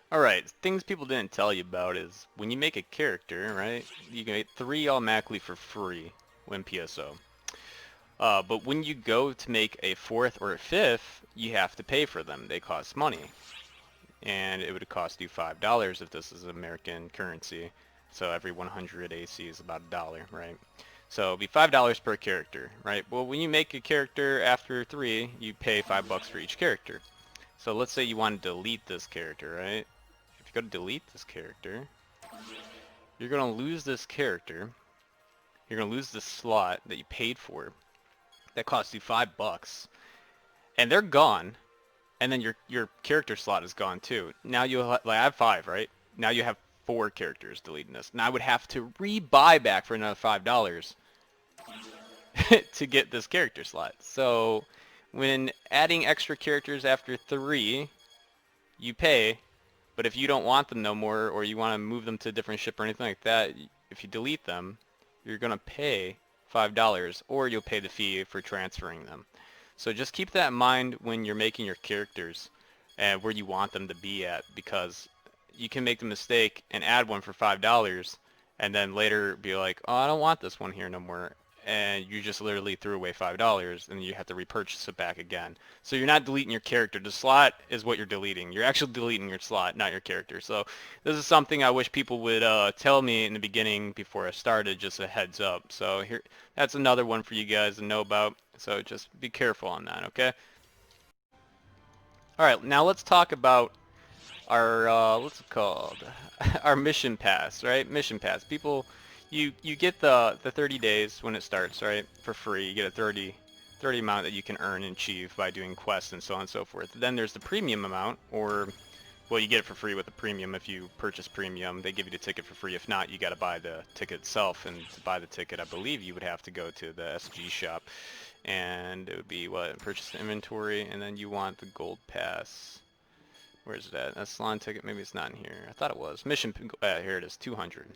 Alright, things people didn't tell you about is when you make a character, right, you can get 3 automatically for free when PSO. But when you go to make a 4th or a 5th, you have to pay for them. They cost money. And it would cost you $5 if this is American currency. So every 100 AC is about $1, right? So it'd be $5 per character, right? Well, when you make a character after 3, you pay $5 for each character. So let's say you want to delete this character, right? If you go to delete this character, you're going to lose this character. You're going to lose this slot that you paid for. That cost you $5. And they're gone. And then your character slot is gone too. Now you like I have 5, right? Now you have 4 characters deleting this. Now I would have to re-buy back for another $5 to get this character slot. So when adding extra characters after 3, you pay, but if you don't want them no more or you want to move them to a different ship or anything like that, if you delete them, you're going to pay $5 or you'll pay the fee for transferring them. So just keep that in mind when you're making your characters and where you want them to be at, because you can make the mistake and add one for $5 and then later be like, oh, I don't want this one here no more. And you just literally threw away $5 and you have to repurchase it back again. So you're not deleting your character. The slot is what you're deleting. You're actually deleting your slot, not your character. So this is something I wish people would tell me in the beginning before I started, just a heads up. So here, that's another one for you guys to know about. So just be careful on that, okay? All right, now let's talk about our what's it called? Our mission pass, right? Mission pass. People, you get the 30 days when it starts, right? For free. You get a 30 amount that you can earn and achieve by doing quests and so on and so forth. Then there's the premium amount, or well, you get it for free with the premium if you purchase premium. They give you the ticket for free. If not, you got to buy the ticket itself. And to buy the ticket, I believe you would have to go to the SG shop. And it would be, what, purchase the inventory, and then you want the gold pass. Where is it at? That's salon ticket. Maybe it's not in here. I thought it was. Mission, here it is, 200.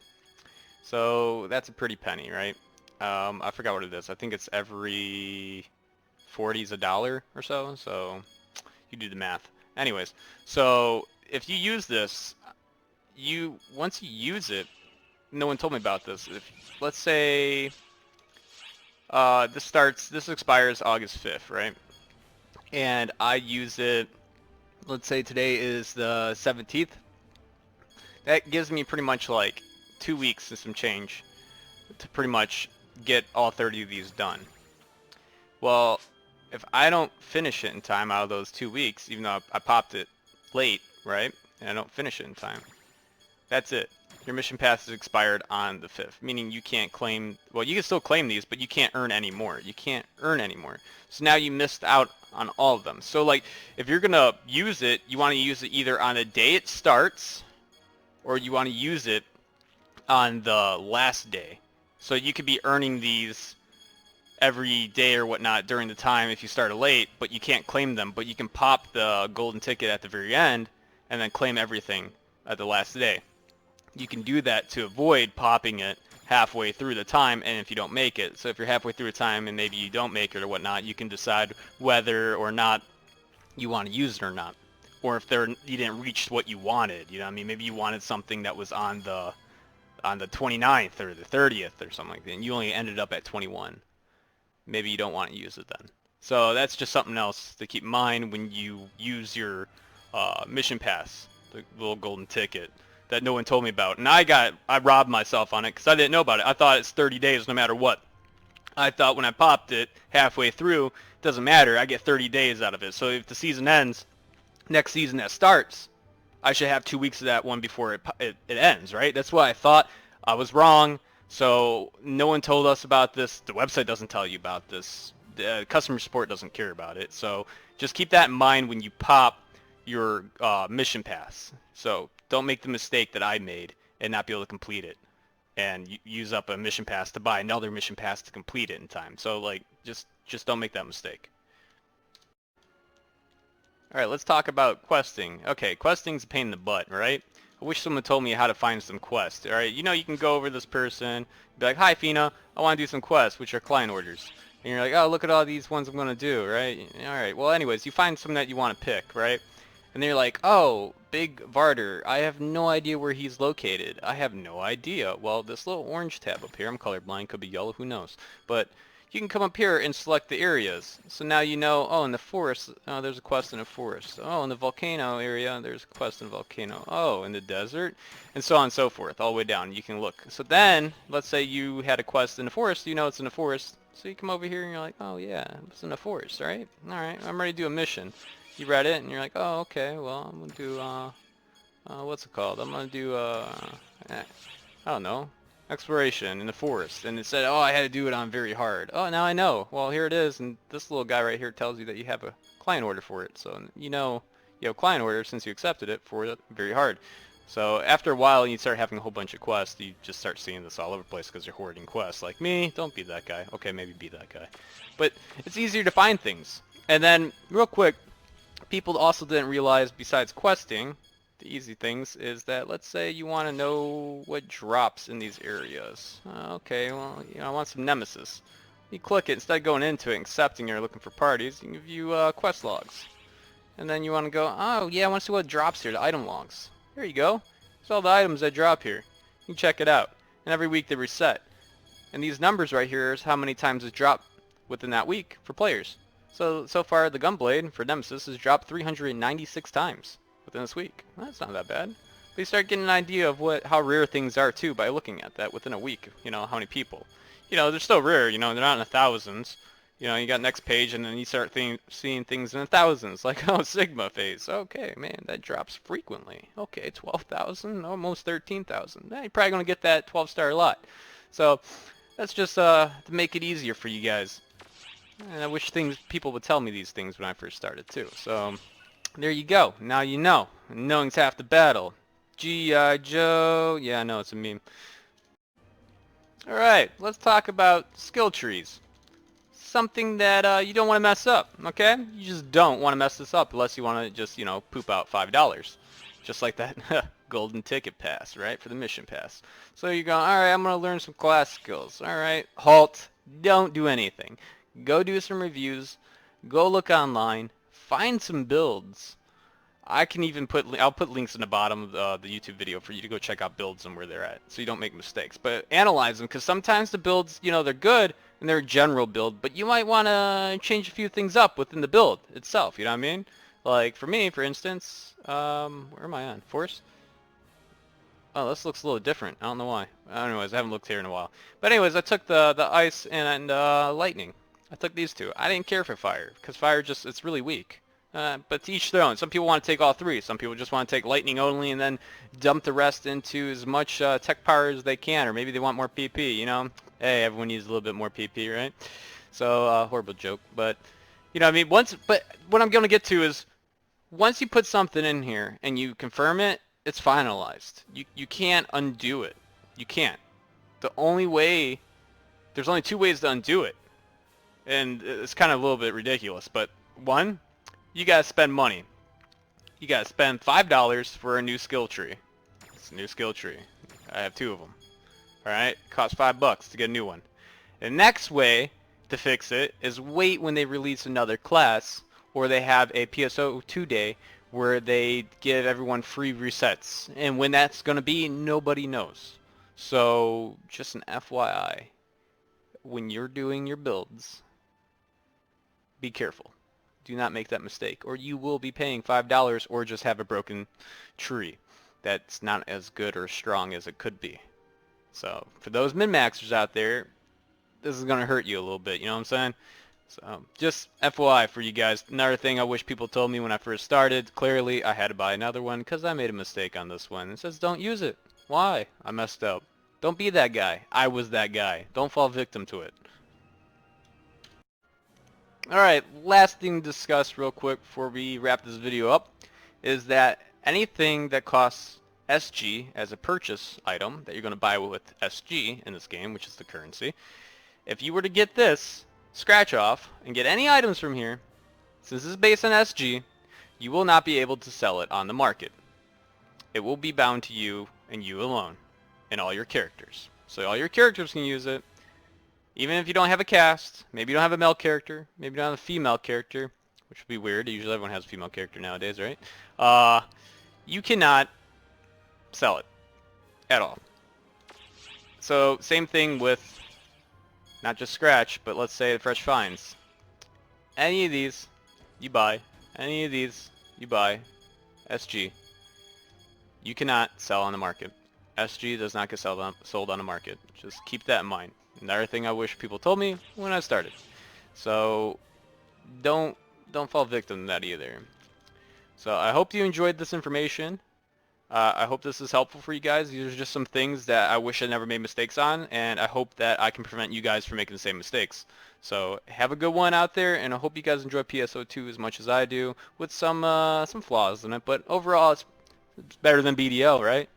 So that's a pretty penny, right? I forgot what it is. I think it's every 40 is $1 or so. So you do the math. Anyways, so if you use this, once you use it, no one told me about this. If let's say this expires August 5th, right? And I use it, let's say today is the 17th. That gives me pretty much like 2 weeks and some change to pretty much get all 30 of these done. Well, if I don't finish it in time out of those 2 weeks, even though I popped it late, right, and I don't finish it in time, that's it. Your mission pass is expired on the 5th, meaning you can't claim, well, you can still claim these, but you can't earn any more. You can't earn any more. So now you missed out on all of them. So like, if you're going to use it, you want to use it either on the day it starts, or you want to use it on the last day. So you could be earning these every day or whatnot during the time if you start late, but you can't claim them. But you can pop the golden ticket at the very end and then claim everything at the last day. You can do that to avoid popping it halfway through the time, and if you don't make it. So if you're halfway through a time and maybe you don't make it or whatnot, you can decide whether or not you want to use it or not. Or if you didn't reach what you wanted, you know what I mean? Maybe you wanted something that was on the 29th or the 30th or something like that, and you only ended up at 21. Maybe you don't want to use it then. So that's just something else to keep in mind when you use your mission pass, the little golden ticket that no one told me about. And I robbed myself on it because I didn't know about it. I thought it's 30 days no matter what. I thought when I popped it halfway through, it doesn't matter. I get 30 days out of it. So if the season ends, next season that starts, I should have 2 weeks of that one before it ends, right? That's what I thought. I was wrong. So no one told us about this. The website doesn't tell you about this. The customer support doesn't care about it. So just keep that in mind when you pop your mission pass. So don't make the mistake that I made and not be able to complete it and use up a mission pass to buy another mission pass to complete it in time. So like just don't make that mistake. All right, let's talk about questing. Okay, questing's a pain in the butt, right? I wish someone told me how to find some quests. All right, you know you can go over this person, be like, "Hi, Fina, I want to do some quests," which are client orders. And you're like, "Oh, look at all these ones I'm going to do," right? All right, well, anyways, you find some that you want to pick, right? And they're like, oh, Big Varder, I have no idea where he's located. I have no idea. Well, this little orange tab up here, I'm colorblind, could be yellow, who knows. But you can come up here and select the areas. So now you know, oh, in the forest, oh, there's a quest in a forest. Oh, in the volcano area, there's a quest in a volcano. Oh, in the desert, and so on and so forth, all the way down. You can look. So then, let's say you had a quest in the forest, you know it's in the forest. So you come over here and you're like, oh yeah, it's in the forest, right? Alright, I'm ready to do a mission. You read it and you're like, oh, okay, well, I'm gonna do, what's it called? I'm gonna do, I don't know, exploration in the forest. And it said, oh, I had to do it on very hard. Oh, now I know. Well, here it is, and this little guy right here tells you that you have a client order for it. So you know you have a client order since you accepted it for it very hard. So after a while, you start having a whole bunch of quests. You just start seeing this all over the place because you're hoarding quests. Like me, don't be that guy. Okay, maybe be that guy. But it's easier to find things. And then, real quick, people also didn't realize, besides questing, the easy things is that, let's say you want to know what drops in these areas. Okay, well, you know, I want some nemesis. You click it, instead of going into it and accepting it or looking for parties, you can view quest logs. And then you want to go, oh yeah, I want to see what drops here, the item logs. There you go. There's all the items that drop here. You can check it out. And every week they reset. And these numbers right here is how many times it's dropped within that week for players. So far the Gunblade for Nemesis has dropped 396 times within this week. Well, that's not that bad. But you start getting an idea of how rare things are too by looking at that within a week. You know, how many people. You know, they're still rare, you know, they're not in the thousands. You know, you got next page and then you start seeing things in the thousands, like, oh, Sigma phase. Okay, man, that drops frequently. Okay, 12,000, almost 13,000. You're probably going to get that 12-star lot. So that's just to make it easier for you guys. And I wish people would tell me these things when I first started too. So there you go. Now you know. Knowing's half the battle. G.I. Joe. Yeah, I know it's a meme. Alright, let's talk about skill trees. Something that you don't want to mess up, okay? You just don't want to mess this up unless you want to just, you know, poop out $5. Just like that golden ticket pass, right? For the mission pass. So you go, alright, I'm going to learn some class skills. Alright, halt. Don't do anything. Go do some reviews. Go look online. Find some builds. I can even I'll put links in the bottom of the YouTube video for you to go check out builds and where they're at, so you don't make mistakes. But analyze them, because sometimes the builds, you know, they're good and they're a general build, but you might want to change a few things up within the build itself. You know what I mean? Like for me, for instance, where am I on? Force? Oh, this looks a little different. I don't know why. Anyways, I haven't looked here in a while. But anyways, I took the ice and lightning. I took these two. I didn't care for fire, because fire just, it's really weak. But to each their own. Some people want to take all three. Some people just want to take lightning only and then dump the rest into as much tech power as they can. Or maybe they want more PP, you know? Hey, everyone needs a little bit more PP, right? So, horrible joke. But, you know what I mean? But what I'm going to get to is, once you put something in here and you confirm it, it's finalized. You can't undo it. You can't. The only way, there's only two ways to undo it. And it's kind of a little bit ridiculous. But one, you gotta spend money. You gotta spend $5 for a new skill tree. It's a new skill tree. I have two of them. Alright? Costs $5 to get a new one. The next way to fix it is wait when they release another class, or they have a PSO2 day where they give everyone free resets. And when that's gonna be, nobody knows. So, just an FYI. When you're doing your builds, be careful. Do not make that mistake, or you will be paying $5 or just have a broken tree that's not as good or strong as it could be. So for those min-maxers out there, this is going to hurt you a little bit, you know what I'm saying? So just FYI for you guys. Another thing I wish people told me when I first started, clearly I had to buy another one because I made a mistake on this one. It says don't use it. Why? I messed up. Don't be that guy. I was that guy. Don't fall victim to it. Alright, last thing to discuss real quick before we wrap this video up is that anything that costs SG as a purchase item that you're going to buy with SG in this game, which is the currency, if you were to get this scratch off and get any items from here, since this is based on SG, you will not be able to sell it on the market. It will be bound to you and you alone and all your characters. So all your characters can use it. Even if you don't have a cast, maybe you don't have a male character, maybe you don't have a female character, which would be weird. Usually everyone has a female character nowadays, right? You cannot sell it at all. So same thing with not just Scratch, but let's say the Fresh Finds. Any of these, you buy. Any of these, you buy. SG. You cannot sell on the market. SG does not get sold on the market. Just keep that in mind. Another thing I wish people told me when I started. So don't fall victim to that either. So I hope you enjoyed this information. I hope this is helpful for you guys. These are just some things that I wish I never made mistakes on, and I hope that I can prevent you guys from making the same mistakes. So have a good one out there, and I hope you guys enjoy PSO2 as much as I do, with some flaws in it. But overall, it's better than BDL, right?